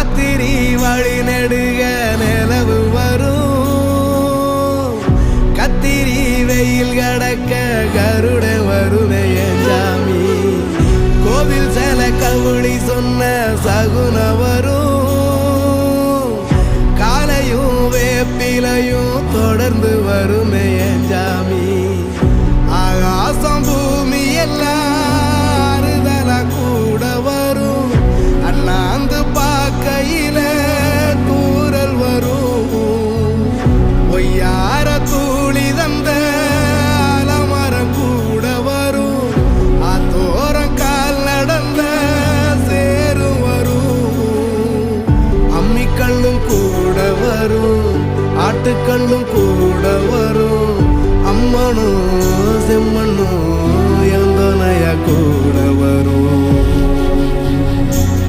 ராத்திரி வழி நெடுக நிலவு வரும் கத்திரி வெயில் கடக்க கருட வருமே சாமி கோவில் சில கவுளி சொன்ன சகுன வரும் காலையும் வேப்பிலையும் தொடர்ந்து வருமே சாமி ஆகாசம் பூமி எல்லாருதல கூட வரும் அண்ணாந்து பார்க்கையில தூரல் வரும் ஒய்யார தூளி தந்த அலமரம் கூட வரும் அத்தோரம் கால் நடந்த சேரும் வரும் அம்மிக்கல்லும் கூட வரும் ஆட்டுக்கல்லும் கூட வரும்